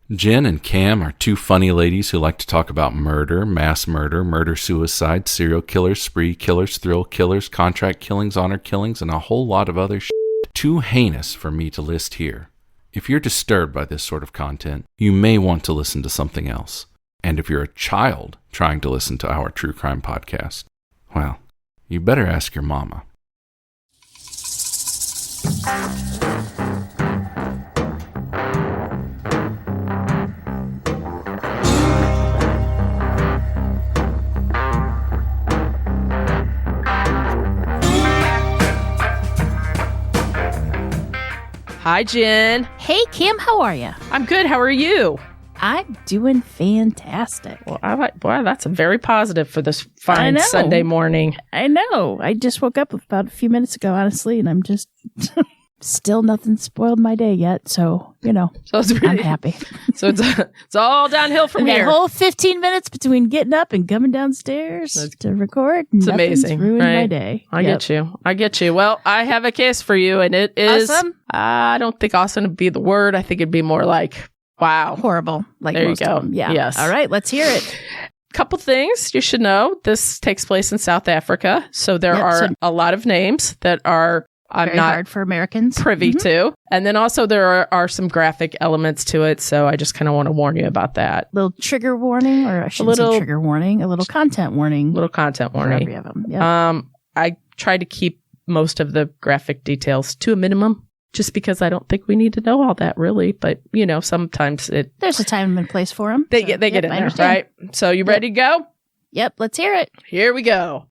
Jen and Cam are two funny ladies who like to talk about murder, mass murder, murder-suicide, serial killers, spree killers, thrill killers, contract killings, honor killings, and a whole lot of other shit. Too heinous for me to list here. If you're disturbed by this sort of content, you may want to listen to something else. And if you're a child trying to listen to our true crime podcast, well, you better ask your mama. Hi, Jen. Hey, Kim, how are you? I'm good. How are you? I'm doing fantastic. Well, boy, that's very positive for this fine Sunday morning. I know. I just woke up about a few minutes ago, honestly, and I'm just still nothing spoiled my day yet. So, so I'm happy. So it's all downhill from here. That whole 15 minutes between getting up and coming downstairs to record. It's amazing. Ruined my day. I get you. Well, I have a case for you, and it is awesome. I don't think awesome would be the word. I think it'd be more like wow. Horrible. Like there most you go. Of them. Yeah. Yes. All right. Let's hear it. Couple things you should know. This takes place in South Africa. So there are a lot of names that are I'm very not hard for Americans privy to. And then also there are some graphic elements to it. So I just kind of want to warn you about that. Little trigger warning, or I shouldn't say trigger warning, a little content warning. Little content warning. For every of them. Yep. I try to keep most of the graphic details to a minimum. Just because I don't think we need to know all that really, but sometimes there's a time and place for them. They get in there, right? So you ready to go? Yep, let's hear it. Here we go.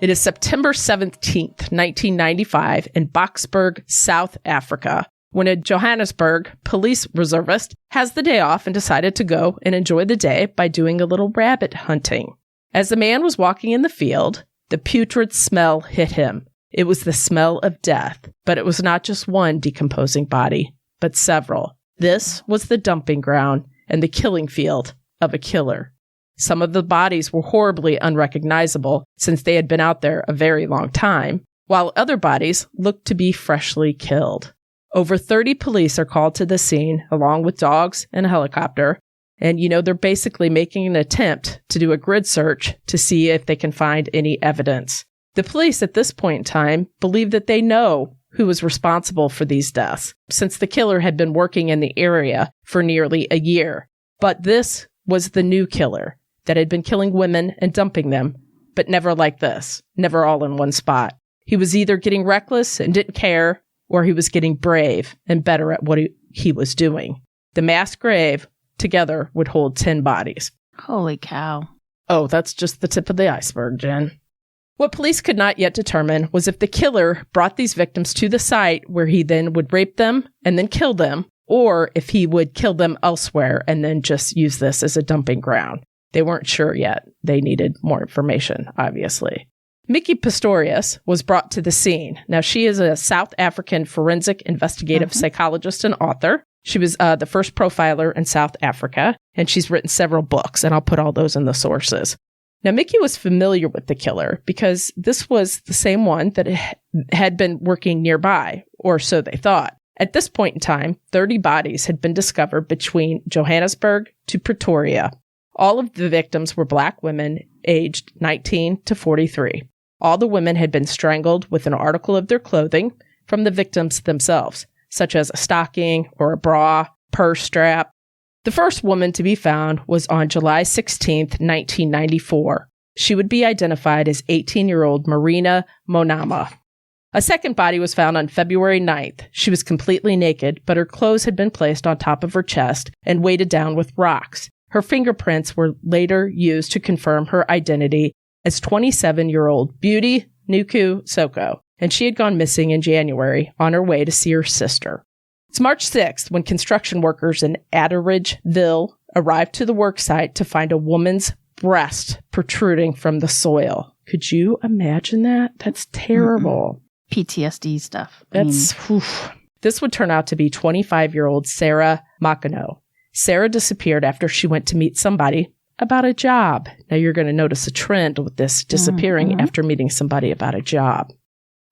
It is September 17th, 1995 in Boksburg, South Africa, when a Johannesburg Police Reservist has the day off and decided to go and enjoy the day by doing a little rabbit hunting. As the man was walking in the field, the putrid smell hit him. It was the smell of death, but it was not just one decomposing body, but several. This was the dumping ground and the killing field of a killer. Some of the bodies were horribly unrecognizable since they had been out there a very long time, while other bodies looked to be freshly killed. Over 30 police are called to the scene, along with dogs and a helicopter. And, they're basically making an attempt to do a grid search to see if they can find any evidence. The police at this point in time believe that they know who was responsible for these deaths, since the killer had been working in the area for nearly a year. But this was the new killer that had been killing women and dumping them, but never like this, never all in one spot. He was either getting reckless and didn't care, or he was getting brave and better at what he was doing. The mass grave together would hold 10 bodies. Holy cow. Oh, that's just the tip of the iceberg, Jen. What police could not yet determine was if the killer brought these victims to the site where he then would rape them and then kill them, or if he would kill them elsewhere and then just use this as a dumping ground. They weren't sure yet. They needed more information, obviously. Mickey Pistorius was brought to the scene. Now, she is a South African forensic investigative psychologist and author. She was the first profiler in South Africa, and she's written several books, and I'll put all those in the sources. Now, Mickey was familiar with the killer because this was the same one that had been working nearby, or so they thought. At this point in time, 30 bodies had been discovered between Johannesburg to Pretoria. All of the victims were Black women aged 19 to 43. All the women had been strangled with an article of their clothing from the victims themselves, such as a stocking or a bra, purse strap. The first woman to be found was on July 16th, 1994. She would be identified as 18-year-old Marina Monama. A second body was found on February 9th. She was completely naked, but her clothes had been placed on top of her chest and weighted down with rocks. Her fingerprints were later used to confirm her identity as 27-year-old Beauty Nuku Soko, and she had gone missing in January on her way to see her sister. It's March 6th when construction workers in Atteridgeville arrived to the work site to find a woman's breast protruding from the soil. Could you imagine that? That's terrible. PTSD stuff. This would turn out to be 25-year-old Sarah Makano. Sarah disappeared after she went to meet somebody about a job. Now you're going to notice a trend with this disappearing after meeting somebody about a job.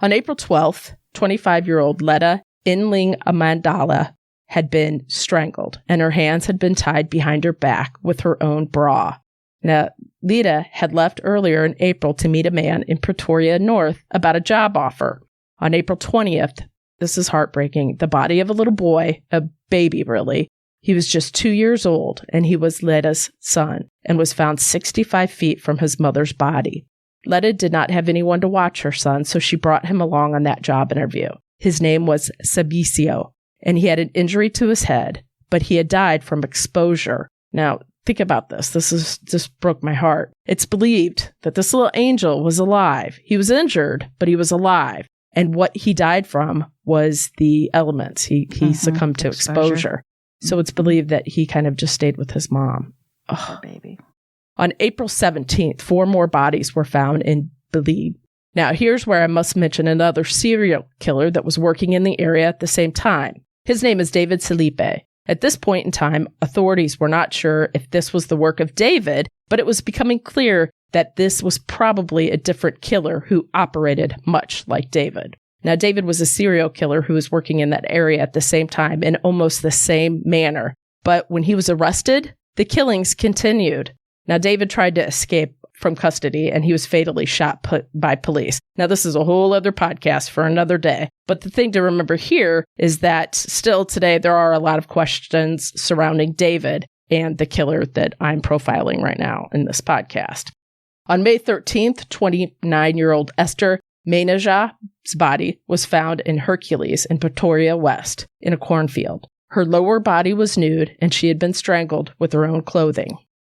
On April 12th, 25-year-old Letta Inling Amandala had been strangled, and her hands had been tied behind her back with her own bra. Now, Letta had left earlier in April to meet a man in Pretoria North about a job offer. On April 20th, this is heartbreaking, the body of a little boy, a baby really, he was just 2 years old, and he was Letta's son, and was found 65 feet from his mother's body. Letta did not have anyone to watch her son, so she brought him along on that job interview. His name was Sabisio, and he had an injury to his head, but he had died from exposure. Now, think about this. Just broke my heart. It's believed that this little angel was alive. He was injured, but he was alive. And what he died from was the elements. He succumbed to exposure. So it's believed that he kind of just stayed with his mom. Oh, baby. On April 17th, 4 more bodies were found in Belize. Now, here's where I must mention another serial killer that was working in the area at the same time. His name is David Silipe. At this point in time, authorities were not sure if this was the work of David, but it was becoming clear that this was probably a different killer who operated much like David. Now, David was a serial killer who was working in that area at the same time in almost the same manner. But when he was arrested, the killings continued. Now, David tried to escape from custody, and he was fatally shot by police. Now, this is a whole other podcast for another day. But the thing to remember here is that still today, there are a lot of questions surrounding David and the killer that I'm profiling right now in this podcast. On May 13th, 29-year-old Esther Menaja's body was found in Hercules in Pretoria West in a cornfield. Her lower body was nude, and she had been strangled with her own clothing.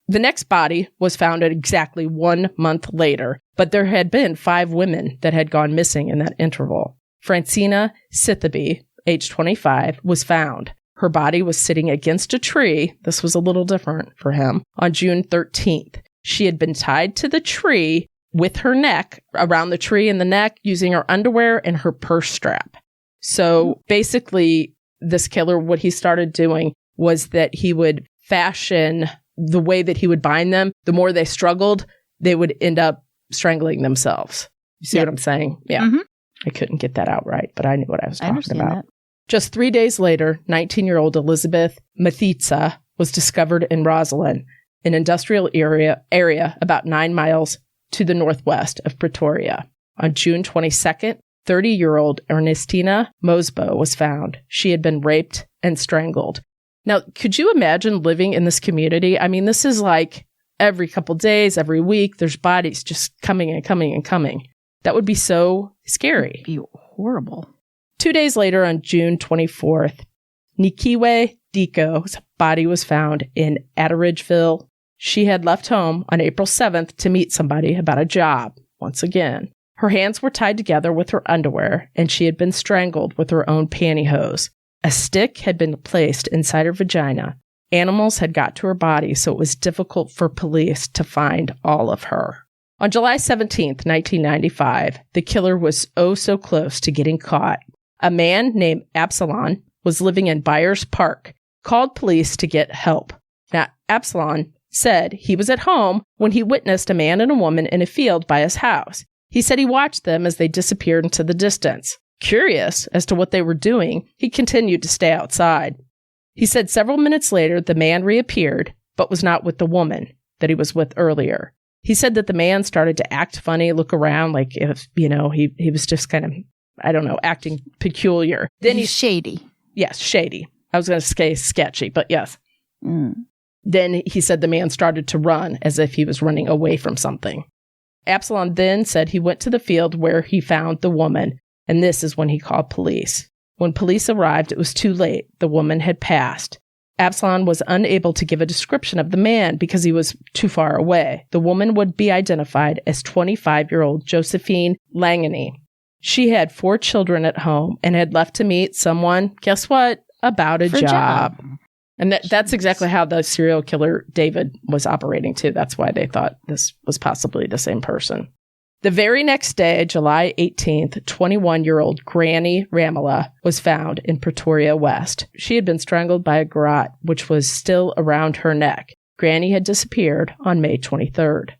The next body was found at exactly 1 month later, but there had been 5 women that had gone missing in that interval. Francina Sithole, age 25, was found. Her body was sitting against a tree. This was a little different for him. On June 13th, she had been tied to the tree with her neck, around the tree and the neck, using her underwear and her purse strap. So basically, this killer, what he started doing was that he would fashion the way that he would bind them. The more they struggled, they would end up strangling themselves. You see what I'm saying? Yeah. Mm-hmm. I couldn't get that out right, but I knew what I was talking about. That. Just 3 days later, 19-year-old Elizabeth Mathitsa was discovered in Rosslyn, an industrial area about 9 miles to the northwest of Pretoria. On June 22nd, 30-year-old Ernestina Mosbo was found. She had been raped and strangled. Now, could you imagine living in this community? I mean, this is like every couple days, every week, there's bodies just coming and coming and coming. That would be so scary. It would be horrible. 2 days later, on June 24th, Nikiwe Diko's body was found in Atteridgeville. She had left home on April 7th to meet somebody about a job, once again. Her hands were tied together with her underwear, and she had been strangled with her own pantyhose. A stick had been placed inside her vagina. Animals had got to her body, so it was difficult for police to find all of her. On July 17th, 1995, the killer was oh so close to getting caught. A man named Absalon was living in Byers Park, called police to get help. Now, Absalon said he was at home when he witnessed a man and a woman in a field by his house. He said he watched them as they disappeared into the distance. Curious as to what they were doing, he continued to stay outside. He said several minutes later, the man reappeared, but was not with the woman that he was with earlier. He said that the man started to act funny, look around like if, he was just kind of, acting peculiar. Then he's shady. Yes, shady. I was going to say sketchy, but yes. Then he said the man started to run as if he was running away from something. Absalom then said he went to the field where he found the woman, and this is when he called police. When police arrived, it was too late. The woman had passed. Absalom was unable to give a description of the man because he was too far away. The woman would be identified as 25-year-old Josephine Langany. She had 4 children at home and had left to meet someone, guess what? About a job. And that's exactly how the serial killer David was operating too. That's why they thought this was possibly the same person. The very next day, July 18th, 21-year-old Granny Ramola was found in Pretoria West. She had been strangled by a garrote, which was still around her neck. Granny had disappeared on May 23rd.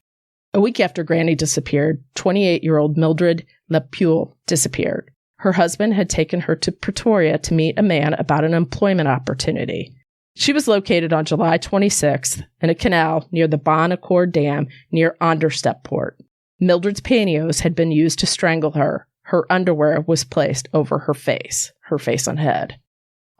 A week after Granny disappeared, 28-year-old Mildred LePule disappeared. Her husband had taken her to Pretoria to meet a man about an employment opportunity. She was located on July 26th in a canal near the Bon Accord Dam near Ondersteppoort. Mildred's pantyhose had been used to strangle her. Her underwear was placed over her face and head.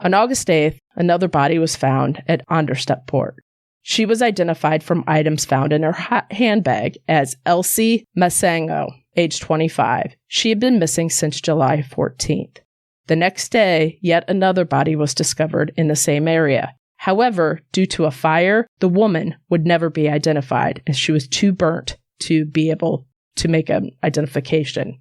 On August 8th, another body was found at Ondersteppoort. She was identified from items found in her handbag as Elsie Masango, age 25. She had been missing since July 14th. The next day, yet another body was discovered in the same area. However, due to a fire, the woman would never be identified as she was too burnt to be able to make an identification.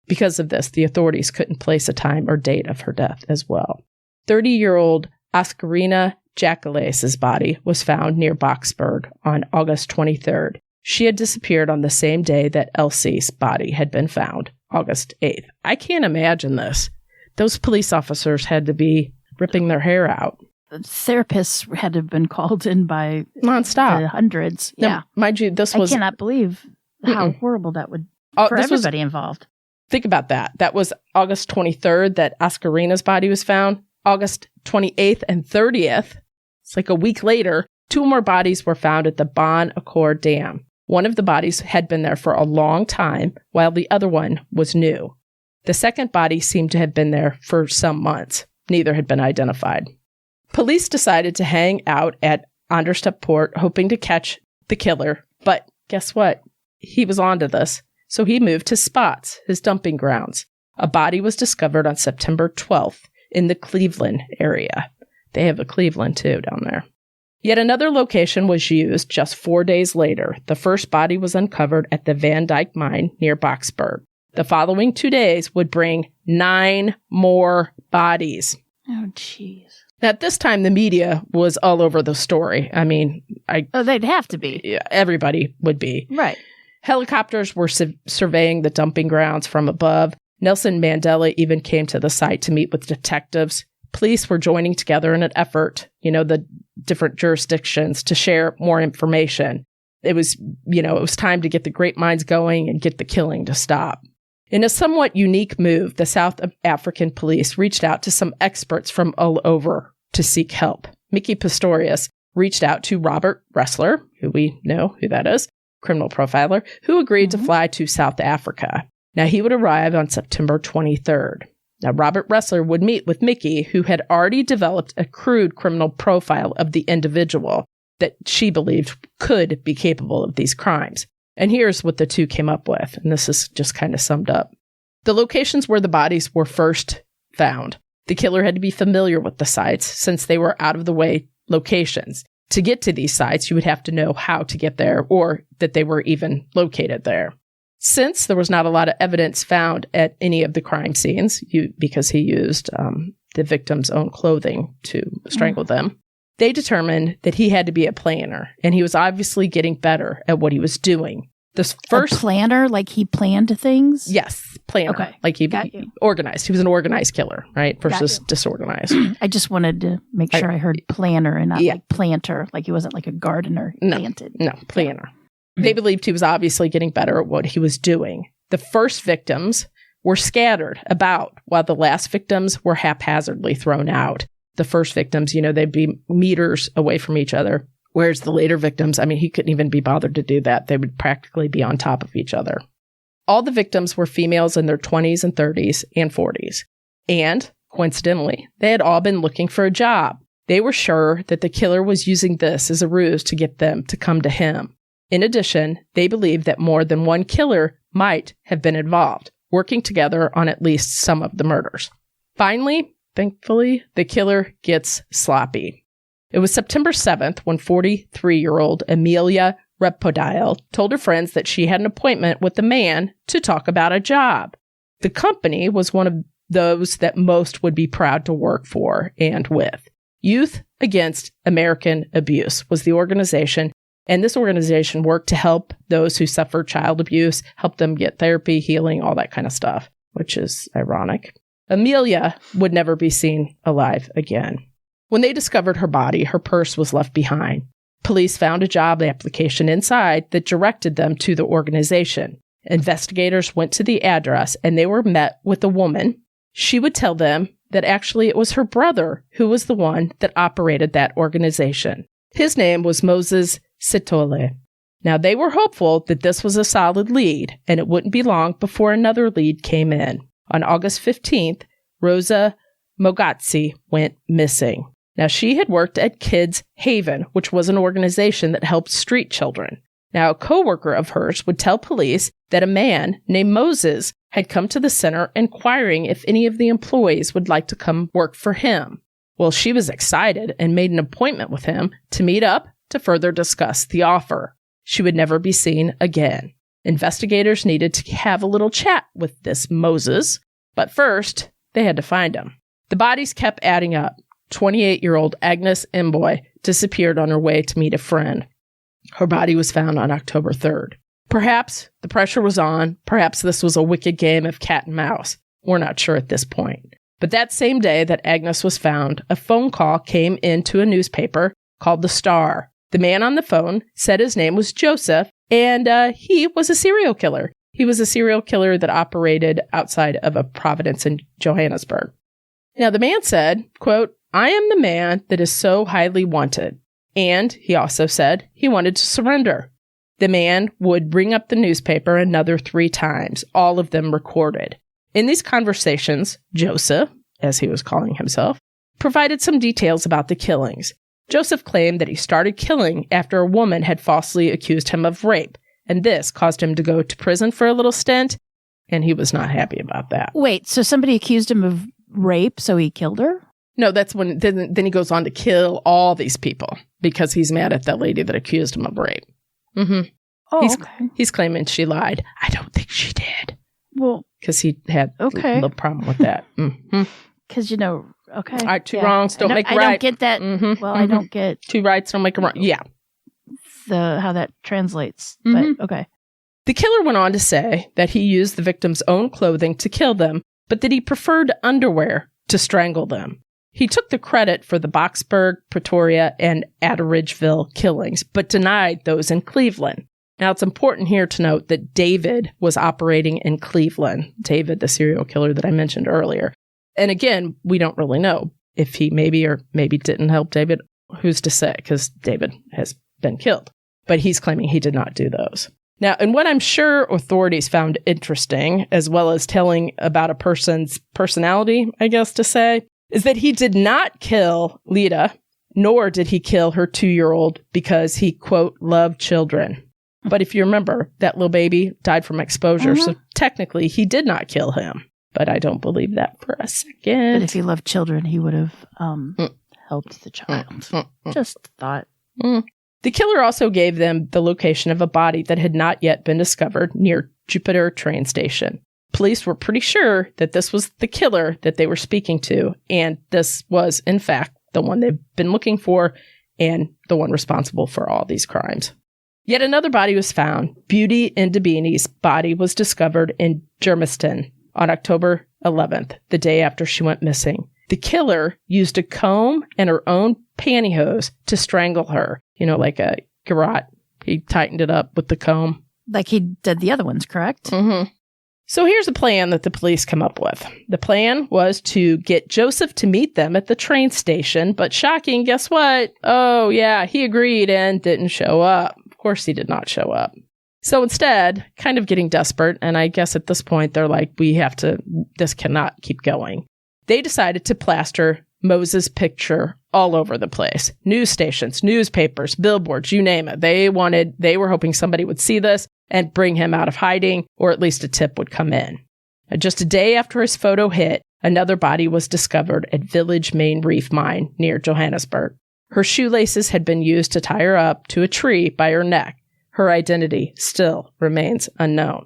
Because of this, the authorities couldn't place a time or date of her death as well. 30-year-old Oscarina Jacalace's body was found near Boksburg on August 23rd. She had disappeared on the same day that Elsie's body had been found, August 8th. I can't imagine this. Those police officers had to be ripping their hair out. The therapists had to have been called in by nonstop. The hundreds. Now, yeah. Mind you, this was... I cannot believe how horrible that would for everybody involved. Think about that. That was August 23rd that Oscarina's body was found. August 28th and 30th, it's like a week later, 2 more bodies were found at the Bon Accord Dam. One of the bodies had been there for a long time, while the other one was new. The second body seemed to have been there for some months. Neither had been identified. Police decided to hang out at Ondersteppoort, hoping to catch the killer. But guess what? He was onto this. So he moved to Spots, his dumping grounds. A body was discovered on September 12th in the Cleveland area. They have a Cleveland, too, down there. Yet another location was used just 4 days later. The first body was uncovered at the Van Dyke mine near Boksburg. The following 2 days would bring 9 more bodies. Oh, jeez. Now, at this time, the media was all over the story. I mean, they'd have to be. Everybody would be. Right. Helicopters were surveying the dumping grounds from above. Nelson Mandela even came to the site to meet with detectives. Police were joining together in an effort, the different jurisdictions to share more information. It was time to get the great minds going and get the killing to stop. In a somewhat unique move, the South African police reached out to some experts from all over to seek help. Mickey Pistorius reached out to Robert Ressler, who we know who that is, criminal profiler, who agreed to fly to South Africa. Now, he would arrive on September 23rd. Now, Robert Ressler would meet with Mickey, who had already developed a crude criminal profile of the individual that she believed could be capable of these crimes. And here's what the two came up with, and this is just kind of summed up. The locations where the bodies were first found. The killer had to be familiar with the sites since they were out-of-the-way locations. To get to these sites, you would have to know how to get there or that they were even located there. Since there was not a lot of evidence found at any of the crime scenes, because he used the victim's own clothing to strangle them, they determined that he had to be a planner, and he was obviously getting better at what he was doing. This first a planner, like he planned things? Yes, planner. Okay. Like he organized. He was an organized killer, right? Versus disorganized. I just wanted to make sure I heard planner and not like planter. Like he wasn't like a gardener. He planted. No, planner. They believed he was obviously getting better at what he was doing. The first victims were scattered about, while the last victims were haphazardly thrown out. The first victims, they'd be meters away from each other. Whereas the later victims, he couldn't even be bothered to do that. They would practically be on top of each other. All the victims were females in their 20s and 30s and 40s. And, coincidentally, they had all been looking for a job. They were sure that the killer was using this as a ruse to get them to come to him. In addition, they believed that more than one killer might have been involved, working together on at least some of the murders. Finally, thankfully, the killer gets sloppy. It was September 7th when 43-year-old Amelia Repodile told her friends that she had an appointment with a man to talk about a job. The company was one of those that most would be proud to work for and with. Youth Against American Abuse was the organization, and this organization worked to help those who suffer child abuse, help them get therapy, healing, all that kind of stuff, which is ironic. Amelia would never be seen alive again. When they discovered her body, her purse was left behind. Police found a job application inside that directed them to the organization. Investigators went to the address and they were met with a woman. She would tell them that actually it was her brother who was the one that operated that organization. His name was Moses Sithole. Now, they were hopeful that this was a solid lead, and it wouldn't be long before another lead came in. On August 15th, Rosa Mogatsi went missing. Now, she had worked at Kids Haven, which was an organization that helped street children. Now, a coworker of hers would tell police that a man named Moses had come to the center inquiring if any of the employees would like to come work for him. Well, she was excited and made an appointment with him to meet up to further discuss the offer. She would never be seen again. Investigators needed to have a little chat with this Moses, but first, they had to find him. The bodies kept adding up. 28-year-old Agnes Imboy disappeared on her way to meet a friend. Her body was found on October 3rd. Perhaps the pressure was on. Perhaps this was a wicked game of cat and mouse. We're not sure at this point. But that same day that Agnes was found, a phone call came into a newspaper called The Star. The man on the phone said his name was Joseph, and he was a serial killer. He was a serial killer that operated outside of a Providence in Johannesburg. Now, the man said, quote, "I am the man that is so highly wanted." And he also said he wanted to surrender. The man would bring up the newspaper another 3 times, all of them recorded. In these conversations, Joseph, as he was calling himself, provided some details about the killings. Joseph claimed that he started killing after a woman had falsely accused him of rape, and this caused him to go to prison for a little stint, and he was not happy about that. Wait, so somebody accused him of rape, so he killed her? No, that's when then he goes on to kill all these people because he's mad at that lady that accused him of rape. Mm-hmm. Oh, okay. He's claiming she lied. I don't think she did. Well, because he had a little problem with that. Mm-hmm. Because, okay. All right, 2 wrongs don't make a right. I don't get that. Mm-hmm. Well, I don't get 2 rights don't make a wrong. Yeah. how that translates. Mm-hmm. But, okay. The killer went on to say that he used the victim's own clothing to kill them, but that he preferred underwear to strangle them. He took the credit for the Boksburg, Pretoria, and Atteridgeville killings, but denied those in Cleveland. Now, it's important here to note that David was operating in Cleveland. David, the serial killer that I mentioned earlier. And again, we don't really know if he maybe or maybe didn't help David. Who's to say? Because David has been killed. But he's claiming he did not do those. Now, and what I'm sure authorities found interesting, as well as telling about a person's personality, I guess to say, is that he did not kill Lita, nor did he kill her 2-year-old because he, quote, loved children. But if you remember, that little baby died from exposure, so technically he did not kill him. But I don't believe that for a second. But if he loved children, he would have helped the child. Just a thought. The killer also gave them the location of a body that had not yet been discovered near Jupiter train station. Police were pretty sure that this was the killer that they were speaking to, and this was, in fact, the one they've been looking for and the one responsible for all these crimes. Yet another body was found. Beauty Ndabini's body was discovered in Germiston on October 11th, the day after she went missing. The killer used a comb and her own pantyhose to strangle her. Like a garrote. He tightened it up with the comb. Like he did the other ones, correct? Mm-hmm. So here's a plan that the police come up with. The plan was to get Joseph to meet them at the train station, but shocking, guess what? Oh, yeah, he agreed and didn't show up. Of course he did not show up. So instead, kind of getting desperate, and I guess at this point they're like, this cannot keep going. They decided to plaster Moses' picture all over the place. News stations, newspapers, billboards, you name it. They were hoping somebody would see this and bring him out of hiding, or at least a tip would come in. Just a day after his photo hit, another body was discovered at Village Main Reef Mine near Johannesburg. Her shoelaces had been used to tie her up to a tree by her neck. Her identity still remains unknown.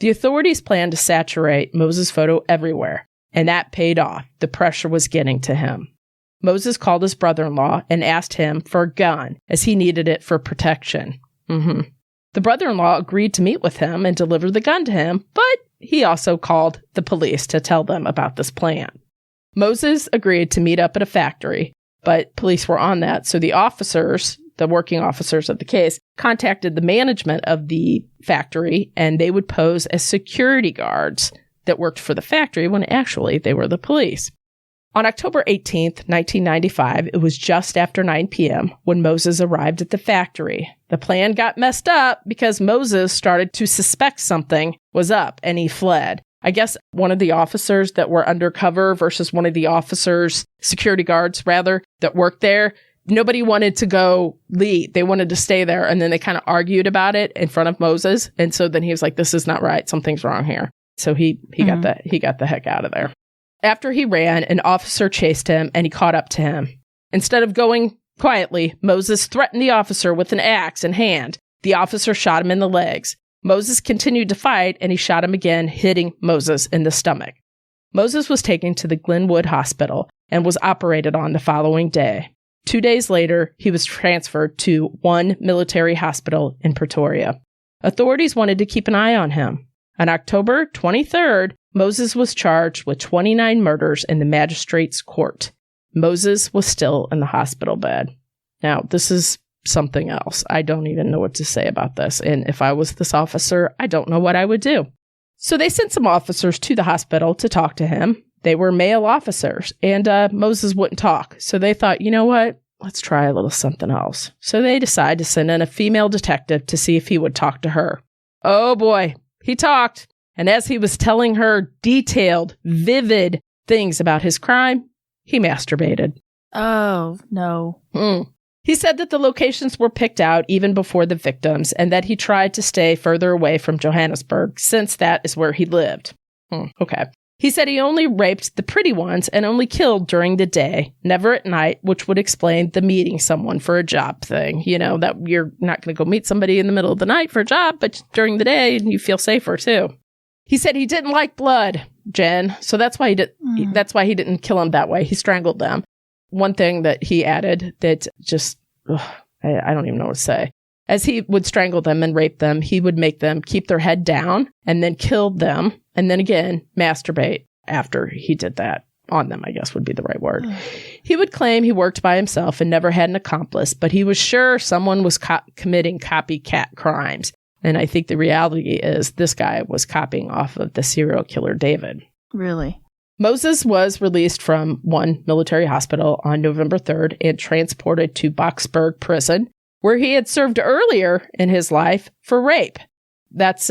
The authorities planned to saturate Moses' photo everywhere, and that paid off. The pressure was getting to him. Moses called his brother-in-law and asked him for a gun, as he needed it for protection. The brother-in-law agreed to meet with him and deliver the gun to him, but he also called the police to tell them about this plan. Moses agreed to meet up at a factory, but police were on that, so the officers, the working officers of the case, contacted the management of the factory, and they would pose as security guards that worked for the factory when actually they were the police. On October 18th, 1995, it was just after 9 p.m. when Moses arrived at the factory. The plan got messed up because Moses started to suspect something was up, and he fled. I guess one of the officers that were undercover versus one of the officers, security guards rather, that worked there, nobody wanted to go lead. They wanted to stay there, and then they kind of argued about it in front of Moses. And so then he was like, this is not right. Something's wrong here. So he got the heck out of there. After he ran, an officer chased him, and he caught up to him. Instead of going quietly, Moses threatened the officer with an axe in hand. The officer shot him in the legs. Moses continued to fight, and he shot him again, hitting Moses in the stomach. Moses was taken to the Glenwood Hospital and was operated on the following day. 2 days later, he was transferred to one military hospital in Pretoria. Authorities wanted to keep an eye on him. On October 23rd, Moses was charged with 29 murders in the magistrate's court. Moses was still in the hospital bed. Now, this is something else. I don't even know what to say about this. And if I was this officer, I don't know what I would do. So they sent some officers to the hospital to talk to him. They were male officers, and Moses wouldn't talk. So they thought, you know what? Let's try a little something else. So they decided to send in a female detective to see if he would talk to her. Oh boy, he talked. And as he was telling her detailed, vivid things about his crime, he masturbated. Oh, no. He said that the locations were picked out even before the victims, and that he tried to stay further away from Johannesburg, since that is where he lived. Okay. He said he only raped the pretty ones and only killed during the day, never at night, which would explain the meeting someone for a job thing. You know, that you're not going to go meet somebody in the middle of the night for a job, but during the day, you feel safer too. He said he didn't like blood, Jen, so that's why he didn't kill them that way. He strangled them. One thing that he added that just, I don't even know what to say. As he would strangle them and rape them, he would make them keep their head down and then kill them and then again masturbate after he did that on them, I guess would be the right word. He would claim he worked by himself and never had an accomplice, but he was sure someone was committing copycat crimes. And I think the reality is this guy was copying off of the serial killer David. Really? Moses was released from one military hospital on November 3rd and transported to Boksburg prison, where he had served earlier in his life for rape. That's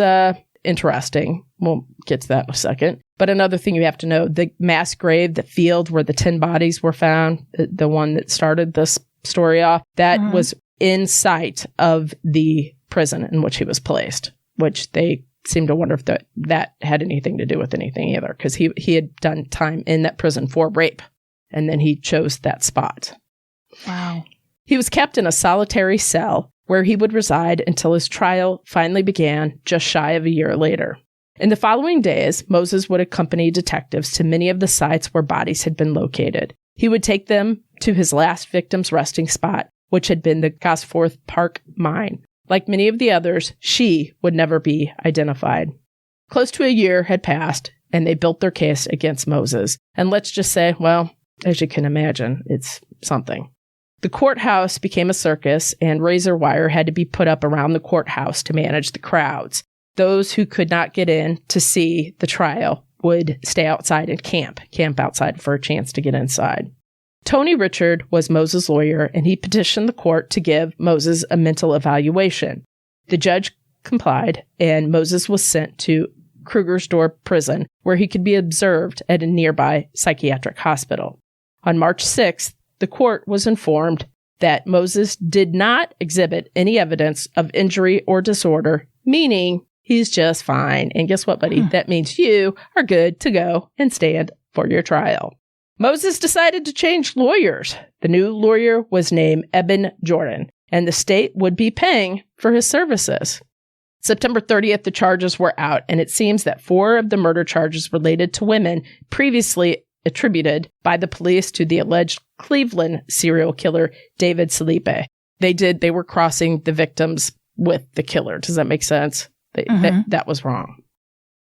interesting. We'll get to that in a second. But another thing you have to know, the mass grave, the field where the 10 bodies were found, the one that started this story off, that was in sight of the prison in which he was placed, which they seem to wonder if that had anything to do with anything either, because he had done time in that prison for rape, and then he chose that spot. Wow. He was kept in a solitary cell where he would reside until his trial finally began just shy of a year later. In the following days, Moses would accompany detectives to many of the sites where bodies had been located. He would take them to his last victim's resting spot, which had been the Gosforth Park mine. Like many of the others, she would never be identified. Close to a year had passed, and they built their case against Moses. And let's just say, well, as you can imagine, it's something. The courthouse became a circus, and razor wire had to be put up around the courthouse to manage the crowds. Those who could not get in to see the trial would stay outside and camp outside for a chance to get inside. Tony Richard was Moses' lawyer, and he petitioned the court to give Moses a mental evaluation. The judge complied, and Moses was sent to Krugersdorp prison, where he could be observed at a nearby psychiatric hospital. On March 6th, the court was informed that Moses did not exhibit any evidence of injury or disorder, meaning he's just fine. And guess what, buddy? That means you are good to go and stand for your trial. Moses decided to change lawyers. The new lawyer was named Eben Jordan, and the state would be paying for his services. September 30th, the charges were out, and it seems that 4 of the murder charges related to women previously attributed by the police to the alleged Cleveland serial killer, David Salipe. They were crossing the victims with the killer. Does that make sense? That was wrong.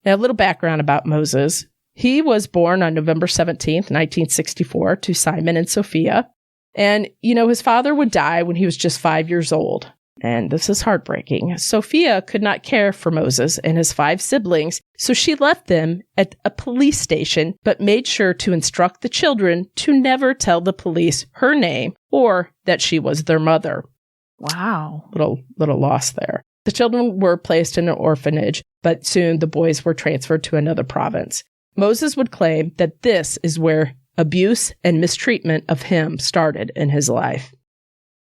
Now, a little background about Moses. He was born on November 17th, 1964, to Simon and Sophia. And, his father would die when he was just 5 years old. And this is heartbreaking. Sophia could not care for Moses and his 5 siblings, so she left them at a police station, but made sure to instruct the children to never tell the police her name or that she was their mother. Wow. Little loss there. The children were placed in an orphanage, but soon the boys were transferred to another province. Moses would claim that this is where abuse and mistreatment of him started in his life.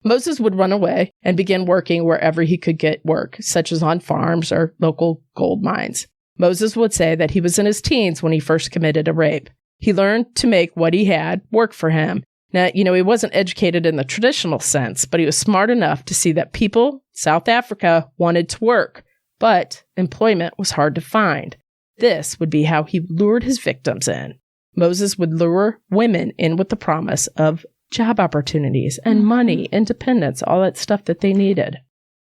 Moses would run away and begin working wherever he could get work, such as on farms or local gold mines. Moses would say that he was in his teens when he first committed a rape. He learned to make what he had work for him. Now, he wasn't educated in the traditional sense, but he was smart enough to see that people, South Africa, wanted to work, but employment was hard to find. This would be how he lured his victims in. Moses would lure women in with the promise of job opportunities and money, independence, all that stuff that they needed.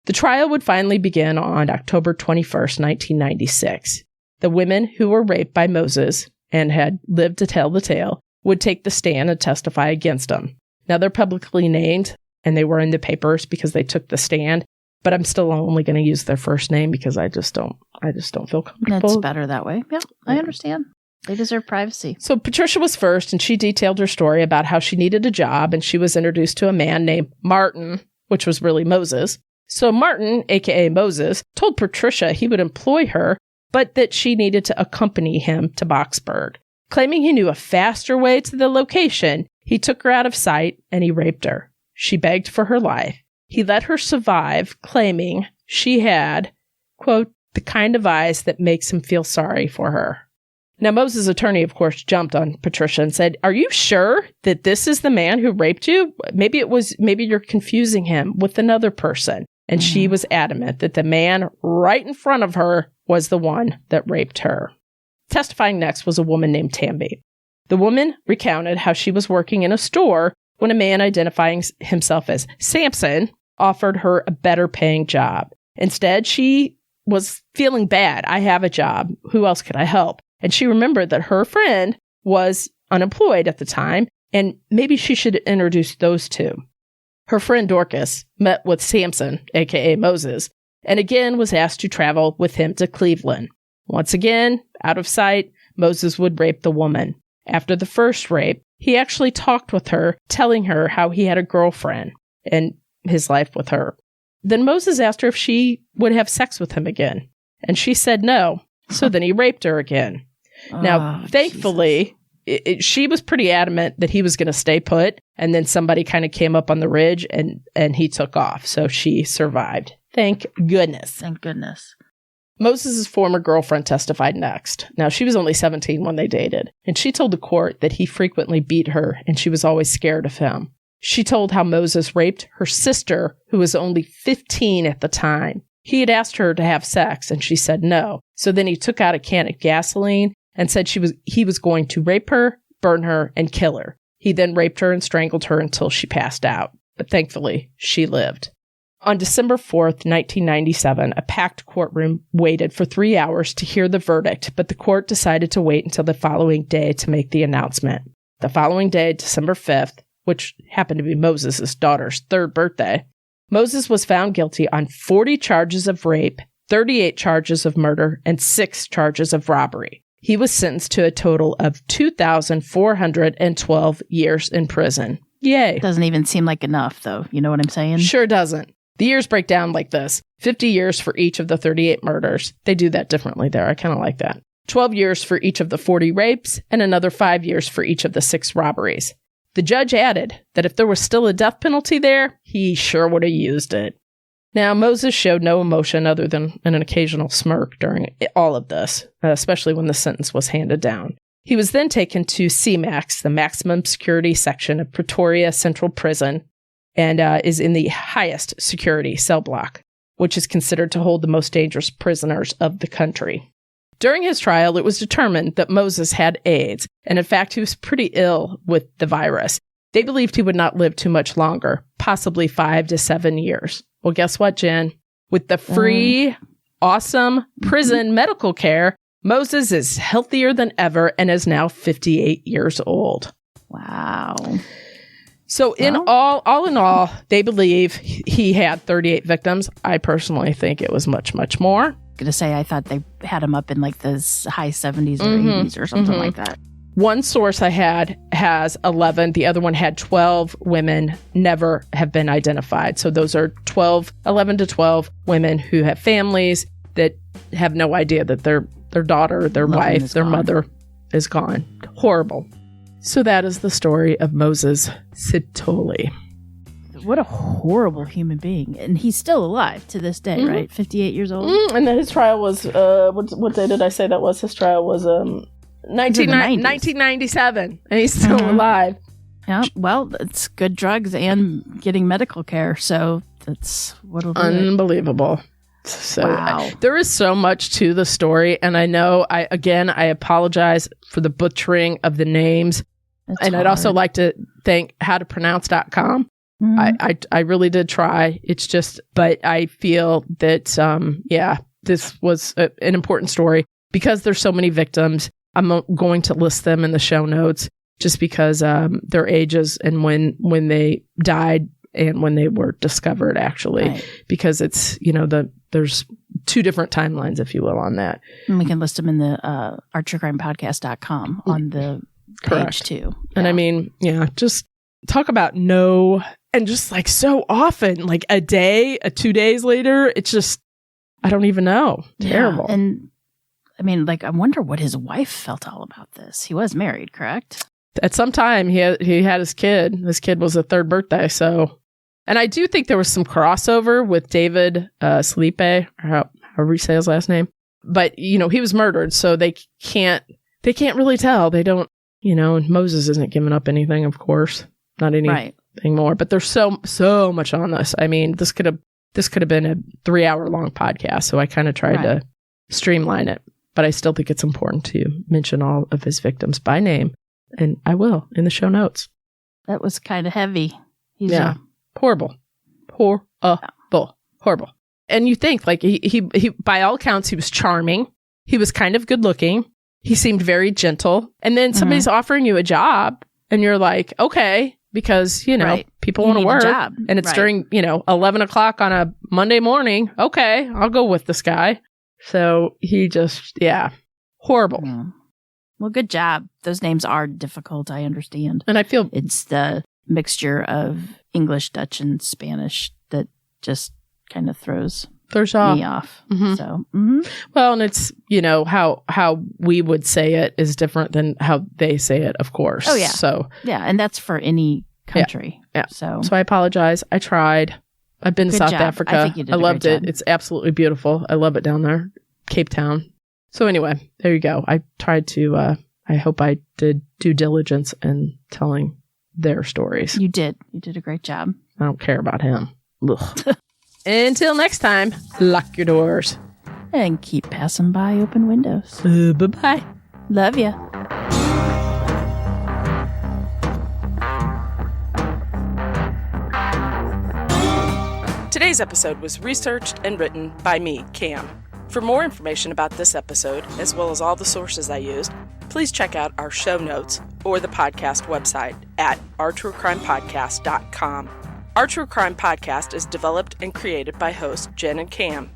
The trial would finally begin on October 21st, 1996. The women who were raped by Moses and had lived to tell the tale would take the stand and testify against him. Now, they're publicly named, and they were in the papers because they took the stand, but I'm still only going to use their first name because I just don't feel comfortable. That's better that way. Yeah, I understand. They deserve privacy. So Patricia was first, and she detailed her story about how she needed a job, and she was introduced to a man named Martin, which was really Moses. So Martin, a.k.a. Moses, told Patricia he would employ her, but that she needed to accompany him to Boksburg. Claiming he knew a faster way to the location, he took her out of sight, and he raped her. She begged for her life. He let her survive, claiming she had, quote, the kind of eyes that makes him feel sorry for her. Now, Moses' attorney, of course, jumped on Patricia and said, "Are you sure that this is the man who raped you? Maybe you're confusing him with another person." And she was adamant that the man right in front of her was the one that raped her. Testifying next was a woman named Tambi. The woman recounted how she was working in a store when a man identifying himself as Samson offered her a better paying job. Instead, she was feeling bad. I have a job. Who else could I help? And she remembered that her friend was unemployed at the time, and maybe she should introduce those two. Her friend Dorcas met with Samson, a.k.a. Moses, and again was asked to travel with him to Cleveland. Once again, out of sight, Moses would rape the woman. After the first rape, he actually talked with her, telling her how he had a girlfriend and his life with her. Then Moses asked her if she would have sex with him again, and she said no. So then he raped her again. Now, thankfully, she was pretty adamant that he was going to stay put, and then somebody kind of came up on the ridge, and he took off. So she survived. Thank goodness. Thank goodness. Moses' former girlfriend testified next. Now, she was only 17 when they dated, and she told the court that he frequently beat her, and she was always scared of him. She told how Moses raped her sister, who was only 15 at the time. He had asked her to have sex, and she said no. So then he took out a can of gasoline and said he was going to rape her, burn her, and kill her. He then raped her and strangled her until she passed out. But thankfully, she lived. On December 4th, 1997, a packed courtroom waited for 3 hours to hear the verdict, but the court decided to wait until the following day to make the announcement. The following day, December 5th, which happened to be Moses' daughter's 3rd birthday, Moses was found guilty on 40 charges of rape, 38 charges of murder, and 6 charges of robbery. He was sentenced to a total of 2,412 years in prison. Yay. Doesn't even seem like enough, though. You know what I'm saying? Sure doesn't. The years break down like this. 50 years for each of the 38 murders. They do that differently there. I kind of like that. 12 years for each of the 40 rapes, and another 5 years for each of the 6 robberies. The judge added that if there was still a death penalty there, he sure would have used it. Now, Moses showed no emotion other than an occasional smirk during all of this, especially when the sentence was handed down. He was then taken to CMAX, the maximum security section of Pretoria Central Prison, and is in the highest security cell block. which is considered to hold the most dangerous prisoners of the country. During his trial, it was determined that Moses had AIDS, and in fact, he was pretty ill with the virus. They believed he would not live too much longer, possibly 5 to 7 years. Well, guess what, Jen? With the free, awesome prison medical care, Moses is healthier than ever and is now 58 years old. Wow. So in all, they believe he had 38 victims. I personally think it was much, much more. Going to say, I thought they had him up in like the high 70s or 80s or something like that. One source I had has 11. The other one had 12 women never have been identified. So those are 11 to 12 women who have families that have no idea that their daughter, their wife, their mother is gone. Horrible. So that is the story of Moses Sithole. What a horrible human being. And he's still alive to this day, right? 58 years old? And then his trial was, what day did I say that was? His trial was 1997. And he's still alive. Yeah, well, it's good drugs and getting medical care. So that's what'll do unbelievable. So wow. There is so much to the story. And I know, I apologize for the butchering of the names. That's hard. I'd also like to thank howtopronounce.com. I really did try. It's just, but I feel that, this was an important story because there's so many victims. I'm going to list them in the show notes just because their ages and when they died and when they were discovered, actually, right. Because it's, there's 2 different timelines, if you will, on that. And we can list them in the ourtruecrimepodcast.com on the page too. Yeah. And I mean, just talk about and just like so often, like a day, 2 days later, it's just, I don't even know. Terrible. Yeah. And I mean, like, I wonder what his wife felt all about this. He was married, correct? At some time, he had his kid. His kid was the 3rd birthday. So, and I do think there was some crossover with David Sleepe, or however you say his last name. But, he was murdered. So they can't really tell. They don't, and Moses isn't giving up anything, of course. Not anything more. But there's so much on this. I mean, this could have been a 3-hour long podcast. So I kind of tried to streamline it. But I still think it's important to mention all of his victims by name. And I will in the show notes. That was kind of heavy. Horrible. Horrible. And you think, like, he by all accounts, he was charming. He was kind of good looking. He seemed very gentle. And then somebody's offering you a job and you're like, okay, because, people want to work. And it's during, 11 o'clock on a Monday morning. Okay, I'll go with this guy. So he just, horrible. Well, good job. Those names are difficult, I understand. And I feel it's the mixture of English, Dutch, and Spanish that just kind of throws me off. So, well, and it's, how we would say it is different than how they say it, of course. Oh, yeah. So, and that's for any country. Yeah. So I apologize. I tried. I've been to South Africa. I think you did I loved it. It's absolutely beautiful. I love it down there. Cape Town. So anyway, there you go. I tried to, I hope I did due diligence in telling their stories. You did. You did a great job. I don't care about him. Until next time, lock your doors. And keep passing by open windows. Bye-bye. Love ya. Today's episode was researched and written by me, Cam. For more information about this episode, as well as all the sources I used, please check out our show notes or the podcast website at ourtruecrimepodcast.com. Our True Crime Podcast is developed and created by hosts Jen and Cam.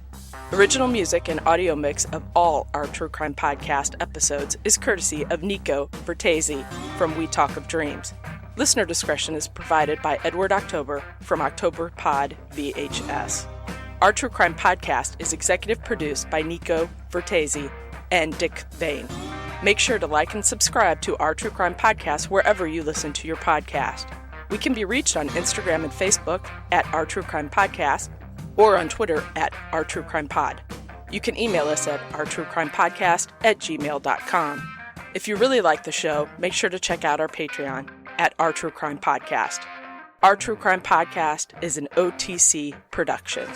Original music and audio mix of all our True Crime Podcast episodes is courtesy of Nico Vertesi from We Talk of Dreams. Listener discretion is provided by Edward October from October Pod VHS. Our True Crime Podcast is executive produced by Nico Vertesi and Dick Vane. Make sure to like and subscribe to Our True Crime Podcast wherever you listen to your podcast. We can be reached on Instagram and Facebook at Our True Crime Podcast or on Twitter at Our True Crime Pod. You can email us at ourtruecrimepodcast@gmail.com. If you really like the show, make sure to check out our Patreon at Our True Crime Podcast. Our True Crime Podcast is an OTC production.